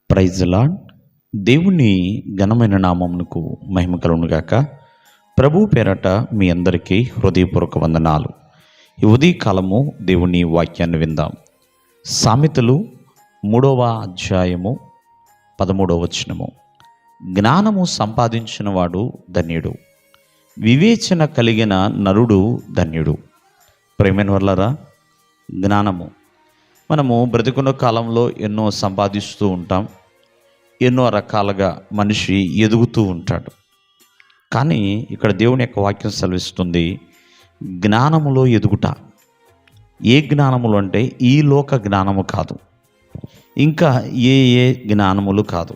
Praise lord. దేవుని ఘనమైన నామమునకు మహిమ కలుగునుగాక. ప్రభు పేరట మీ అందరికీ హృదయపూర్వక వందనాలు. ఈ ఉదయకాలము దేవుని వాక్యాన్ని విందాం. సామెతలు 3వ అధ్యాయము 13వ వచనము. జ్ఞానము సంపాదించిన వాడు ధన్యుడు, వివేచన కలిగిన నరుడు ధన్యుడు. ప్రేమైన వర్లారా, జ్ఞానము మనము బ్రతికున్న కాలంలో ఎన్నో సంపాదిస్తూ ఉంటాం, ఎన్నో రకాలుగా మనిషి ఎదుగుతూ ఉంటాడు. కానీ ఇక్కడ దేవుని యొక్క వాక్యం సెలవిస్తుంది, జ్ఞానములో ఎదుగుట. ఏ జ్ఞానములు అంటే ఈ లోక జ్ఞానము కాదు, ఇంకా ఏ జ్ఞానములు కాదు,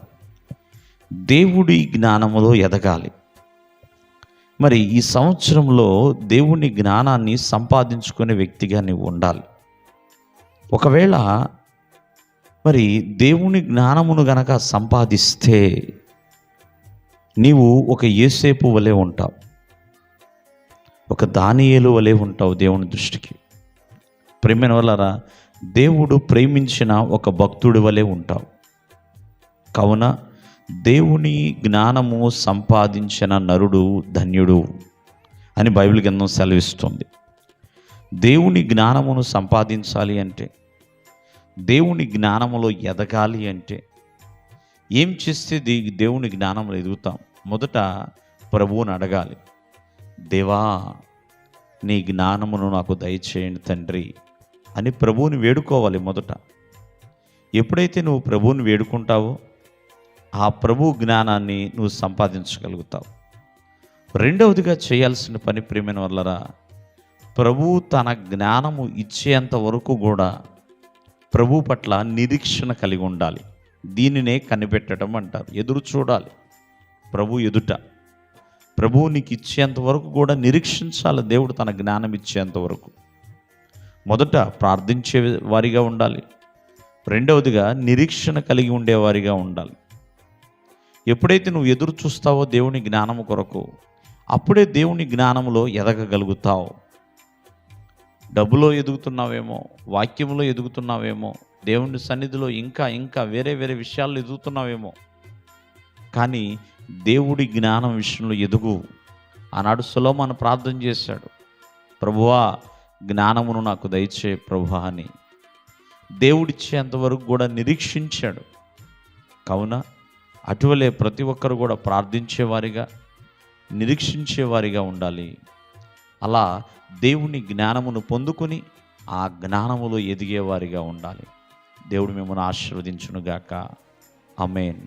దేవుడి జ్ఞానములో ఎదగాలి. మరి ఈ సంవత్సరంలో దేవుని జ్ఞానాన్ని సంపాదించుకునే వ్యక్తిగా నీవు ఉండాలి. ఒకవేళ మరి దేవుని జ్ఞానమును గనక సంపాదిస్తే నీవు ఒక యోసేపు వలె ఉంటావు, ఒక దానియేలు వలె ఉంటావు దేవుని దృష్టికి. ప్రేమైన వలరా, దేవుడు ప్రేమించిన ఒక భక్తుడి వలె ఉంటావు. కావున దేవుని జ్ఞానము సంపాదించిన నరుడు ధన్యుడు అని బైబిల్ గ్రంథం సెలవిస్తుంది. దేవుని జ్ఞానమును సంపాదించాలి అంటే, దేవుని జ్ఞానములో ఎదగాలి అంటే ఏం చేస్తే దేవుని జ్ఞానంలో ఎదుగుతాం? మొదట ప్రభువుని అడగాలి. దేవా, నీ జ్ఞానమును నాకు దయచేయండి తండ్రి అని ప్రభువుని వేడుకోవాలి. మొదట ఎప్పుడైతే నువ్వు ప్రభువుని వేడుకుంటావో ఆ ప్రభు జ్ఞానాన్ని నువ్వు సంపాదించగలుగుతావు. రెండవదిగా చేయాల్సిన పని, ప్రియమైన వల్లరా, ప్రభు తన జ్ఞానము ఇచ్చేంత వరకు కూడా ప్రభు పట్ల నిరీక్షణ కలిగి ఉండాలి. దీనినే కనిపెట్టడం అంటారు. ఎదురు చూడాలి ప్రభు ఎదుట. ప్రభువు నీకు ఇచ్చేంత వరకు కూడా నిరీక్షించాలి. దేవుడు తన జ్ఞానం ఇచ్చేంత వరకు మొదట ప్రార్థించే వారిగా ఉండాలి. రెండవదిగా నిరీక్షణ కలిగి ఉండేవారిగా ఉండాలి. ఎప్పుడైతే నువ్వు ఎదురు చూస్తావో దేవుని జ్ఞానము కొరకు, అప్పుడే దేవుని జ్ఞానములో ఎదగగలుగుతావు. డబ్బులో ఎదుగుతున్నావేమో, వాక్యంలో ఎదుగుతున్నావేమో, దేవుని సన్నిధిలో ఇంకా వేరే విషయాల్లో ఎదుగుతున్నావేమో, కానీ దేవుడి జ్ఞానం విషయంలో ఎదుగు. ఆనాడు సొలొమోను ప్రార్థన చేశాడు, ప్రభువా జ్ఞానమును నాకు దయచే ప్రభువా అని. దేవుడిచ్చేంతవరకు కూడా నిరీక్షించాడు. కావున అటువలే ప్రతి ఒక్కరు కూడా ప్రార్థించేవారిగా, నిరీక్షించేవారిగా ఉండాలి. అలా దేవుని జ్ఞానమును పొందుకొని ఆ జ్ఞానములో ఎదిగేవారిగా ఉండాలి. దేవుడు మిమ్మల్ని ఆశీర్వదించునుగాక. ఆమేన్.